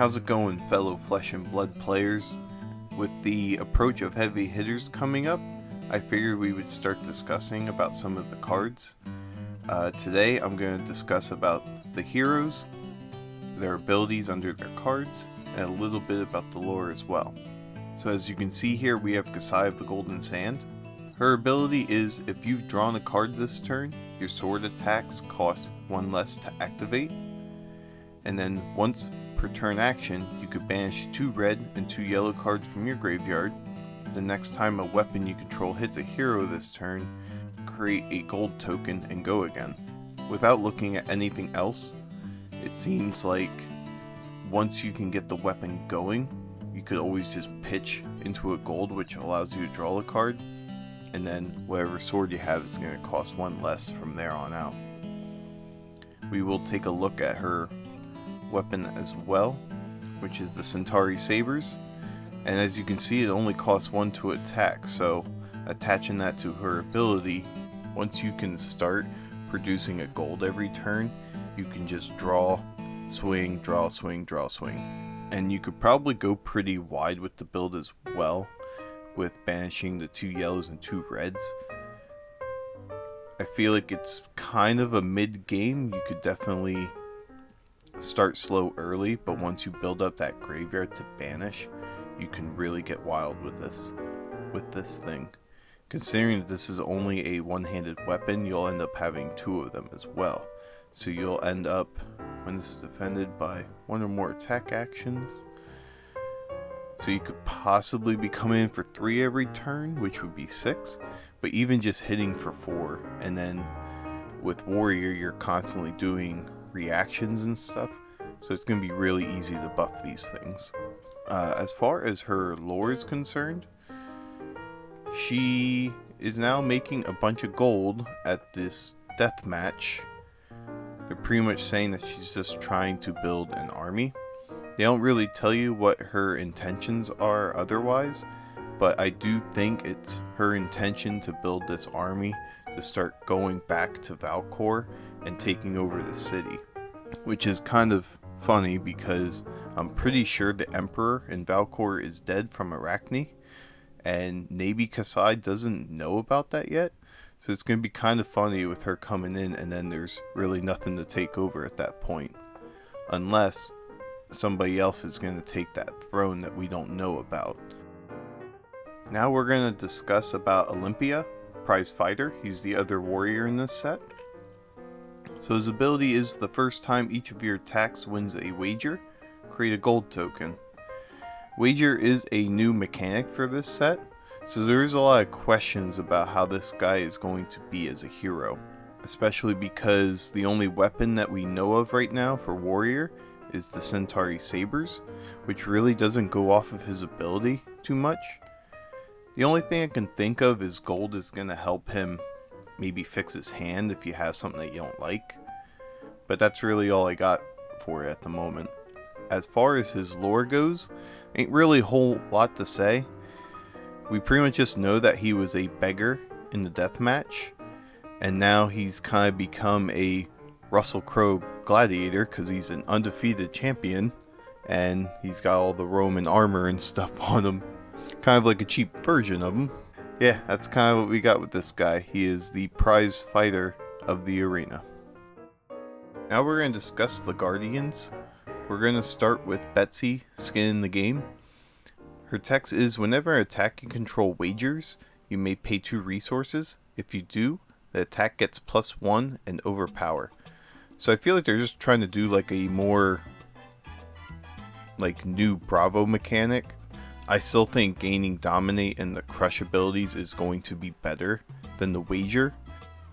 How's it going, fellow flesh and blood players? With the approach of heavy hitters coming up, I figured we would start discussing about some of the cards. Today I'm going to discuss about the heroes, their abilities under their cards, and a little bit about the lore as well. So as you can see here, we have Kasai of the Golden Sand. Her ability is, if you've drawn a card this turn, your sword attacks cost 1 less to activate. And then once per turn action, you could banish 2 red and 2 yellow cards from your graveyard. The next time a weapon you control hits a hero this turn, create a gold token and go again. Without looking at anything else, it seems like once you can get the weapon going, you could always just pitch into a gold, which allows you to draw a card, and then whatever sword you have is going to cost 1 less from there on out. We will take a look at her weapon as well, which is the Centauri Sabers, and as you can see, it only costs 1 to attack, so attaching that to her ability, once you can start producing a gold every turn, you can just draw, swing, draw, swing, draw, swing. And you could probably go pretty wide with the build as well, with banishing the 2 yellows and 2 reds. I feel like it's kind of a mid-game. You could definitely start slow early, but once you build up that graveyard to banish, you can really get wild with this thing. Considering that this is only a one-handed weapon, you'll end up having 2 of them as well. So you'll end up, when this is defended, by 1 or more attack actions. So you could possibly be coming in for 3 every turn, which would be 6. But even just hitting for 4, and then with Warrior, you're constantly doing reactions and stuff. So it's going to be really easy to buff these things. As far as her lore is concerned, she is now making a bunch of gold at this death match. They're pretty much saying that she's just trying to build an army. They don't really tell you what her intentions are otherwise, but I do think it's her intention to build this army to start going back to Valcor and taking over the city. Which is kind of funny because I'm pretty sure the Emperor in Valcor is dead from Arachne, and maybe Kasai doesn't know about that yet. So it's going to be kind of funny with her coming in and then there's really nothing to take over at that point. Unless somebody else is going to take that throne that we don't know about. Now we're going to discuss about Olympia, prize fighter. He's the other warrior in this set. So his ability is, the first time each of your attacks wins a wager, create a gold token. Wager is a new mechanic for this set, so there is a lot of questions about how this guy is going to be as a hero. Especially because the only weapon that we know of right now for warrior is the Centauri Sabers, which really doesn't go off of his ability too much. The only thing I can think of is gold is going to help him maybe fix his hand if you have something that you don't like. But that's really all I got for it at the moment. As far as his lore goes, ain't really a whole lot to say. We pretty much just know that he was a beggar in the death match, and now he's kind of become a Russell Crowe gladiator because he's an undefeated champion, and he's got all the Roman armor and stuff on him. Kind of like a cheap version of him. Yeah, that's kind of what we got with this guy. He is the prize fighter of the arena. Now we're going to discuss the Guardians. We're going to start with Betsy, skin in the game. Her text is, whenever an attack you control wagers, you may pay 2 resources. If you do, the attack gets +1 and overpower. So I feel like they're just trying to do like a more like new Bravo mechanic. I still think gaining Dominate and the Crush abilities is going to be better than the Wager.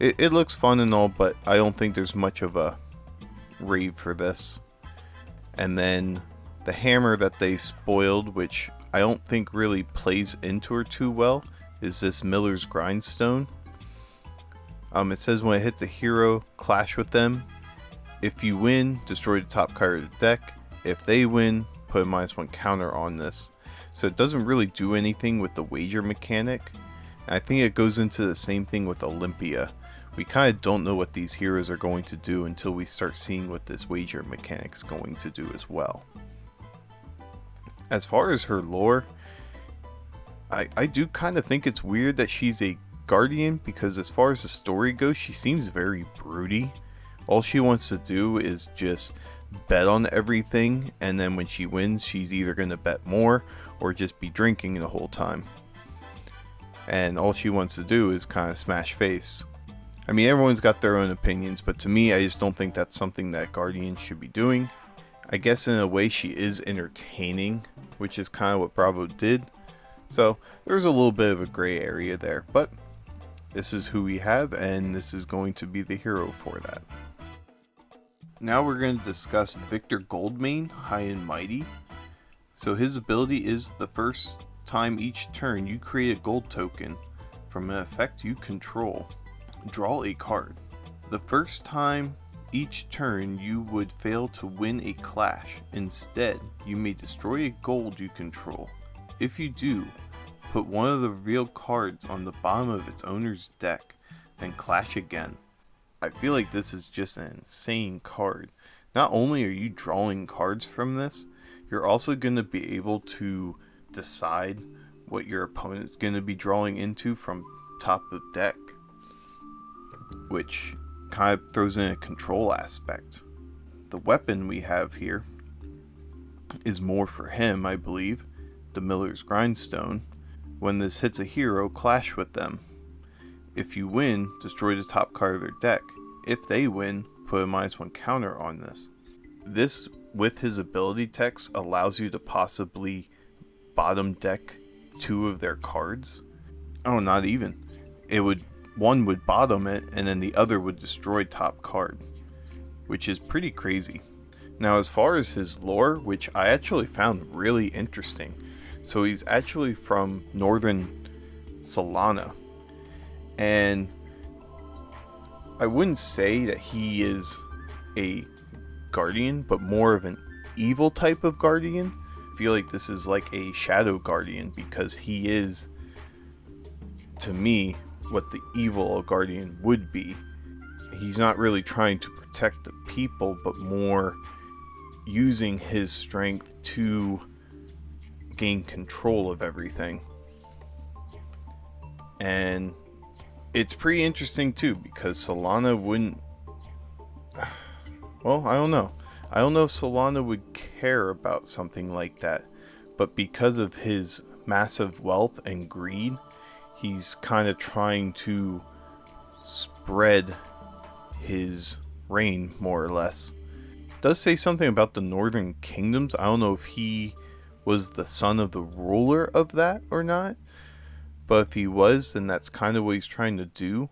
It looks fun and all, but I don't think there's much of a rave for this. And then the hammer that they spoiled, which I don't think really plays into her too well, is this Miller's Grindstone. It says when it hits a hero, clash with them. If you win, destroy the top card of the deck. If they win, put a -1 counter on this. So it doesn't really do anything with the wager mechanic. And I think it goes into the same thing with Olympia. We kind of don't know what these heroes are going to do until we start seeing what this wager mechanic is going to do as well. As far as her lore, I do kind of think it's weird that she's a guardian, because as far as the story goes, she seems very broody. All she wants to do is just bet on everything, and then when she wins, she's either going to bet more or just be drinking the whole time. And all she wants to do is kind of smash face. I mean, everyone's got their own opinions, but to me, I just don't think that's something that guardians should be doing. I guess in a way she is entertaining, which is kind of what Bravo did. So there's a little bit of a gray area there, but this is who we have, and this is going to be the hero for that. Now we're going to discuss Victor Goldmane, High and Mighty. So his ability is the first time each turn you create a gold token from an effect you control. Draw a card. The first time each turn you would fail to win a clash. Instead, you may destroy a gold you control. If you do, put one of the revealed cards on the bottom of its owner's deck, then clash again. I feel like this is just an insane card. Not only are you drawing cards from this, you're also going to be able to decide what your opponent's going to be drawing into from top of deck, which kind of throws in a control aspect. The weapon we have here is more for him, I believe, the Miller's Grindstone. When this hits a hero, clash with them. If you win, destroy the top card of their deck. If they win, put a -1 counter on this. This, with his ability text, allows you to possibly bottom deck 2 of their cards. Oh, not even. One would bottom it, and then the other would destroy top card, which is pretty crazy. Now, as far as his lore, which I actually found really interesting, so he's actually from northern Solana, and I wouldn't say that he is a guardian, but more of an evil type of guardian. I feel like this is like a shadow guardian, because he is, to me, what the evil guardian would be. He's not really trying to protect the people, but more using his strength to gain control of everything. And it's pretty interesting too, because Solana wouldn't, well, I don't know if Solana would care about something like that, but because of his massive wealth and greed, he's kind of trying to spread his reign, more or less. It does say something about the Northern Kingdoms. I don't know if he was the son of the ruler of that or not, but if he was, then that's kind of what he's trying to do.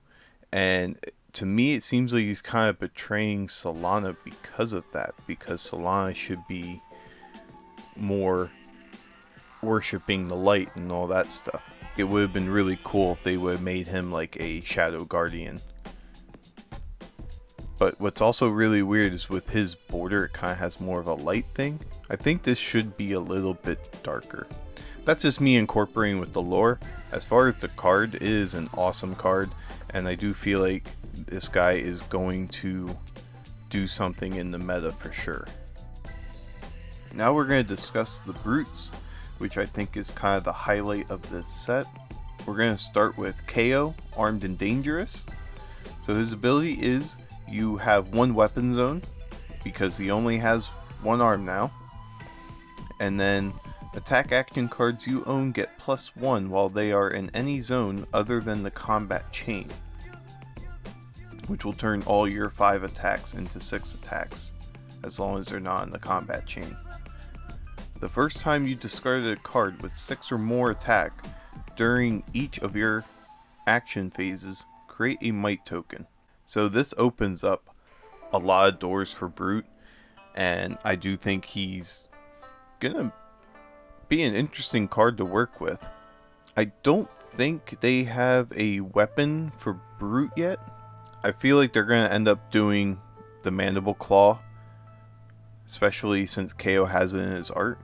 And to me, it seems like he's kind of betraying Solana because of that, because Solana should be more worshipping the light and all that stuff. It would have been really cool if they would have made him like a shadow guardian. But what's also really weird is with his border, it kind of has more of a light thing. I think this should be a little bit darker. That's just me incorporating with the lore. As far as the card, it is an awesome card, and I do feel like this guy is going to do something in the meta for sure. Now we're going to discuss the brutes, which I think is kind of the highlight of this set. We're going to start with KO, Armed and Dangerous. So his ability is you have 1 weapon zone, because he only has 1 arm now. And then attack action cards you own get +1 while they are in any zone other than the combat chain, which will turn all your 5 attacks into 6 attacks, as long as they're not in the combat chain. The first time you discarded a card with 6 or more attack during each of your action phases, create a might token. So this opens up a lot of doors for Brute, and I do think he's gonna be an interesting card to work with. I don't think they have a weapon for Brute yet. I feel like they're gonna end up doing the Mandible Claw, especially since KO has it in his art.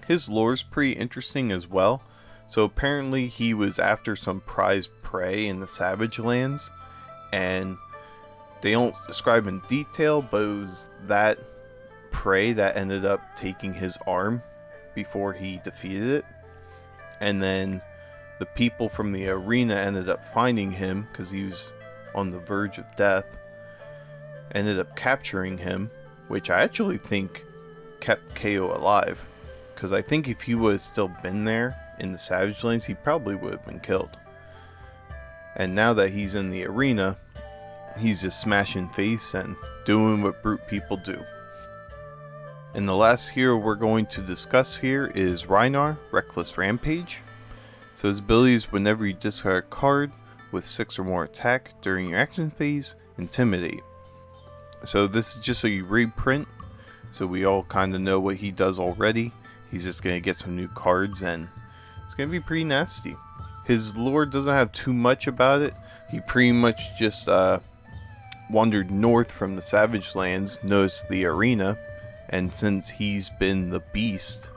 His lore's pretty interesting as well. So apparently he was after some prized prey in the Savage Lands, and they don't describe in detail, but it was that prey that ended up taking his arm before he defeated it. And then the people from the arena ended up finding him because he was on the verge of death. Ended up capturing him, which I actually think kept KO alive. Because I think if he would have still been there in the Savage Lands, he probably would have been killed. And now that he's in the arena, he's just smashing face and doing what brute people do. And the last hero we're going to discuss here is Rhinar, Reckless Rampage. So his ability is whenever you discard a card with 6 or more attack during your action phase, Intimidate. So this is just a reprint, so we all kind of know what he does already. He's just going to get some new cards and it's going to be pretty nasty. His lore doesn't have too much about it. He pretty much just wandered north from the Savage Lands, noticed the arena, and since he's been the beast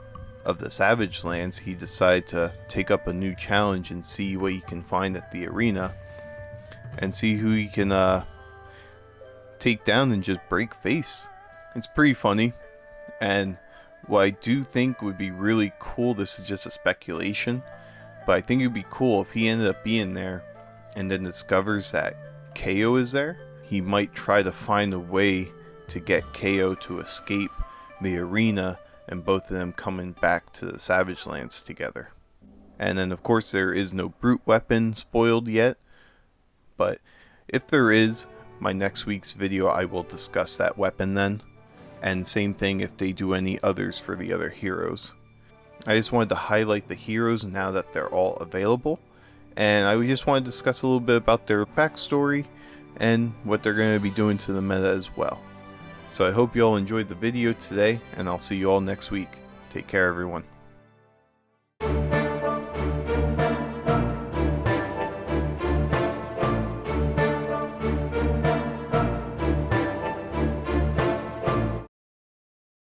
of the Savage Lands, he decided to take up a new challenge and see what he can find at the arena and see who he can take down and just break face. It's pretty funny, and what I do think would be really cool, this is just a speculation, but I think it would be cool if he ended up being there and then discovers that KO is there. He might try to find a way to get KO to escape the arena and both of them coming back to the Savage Lands together. And then of course there is no brute weapon spoiled yet, but if there is, my next week's video I will discuss that weapon then. And same thing if they do any others for the other heroes. I just wanted to highlight the heroes now that they're all available. And I just want to discuss a little bit about their backstory and what they're going to be doing to the meta as well. So I hope you all enjoyed the video today, and I'll see you all next week. Take care, everyone.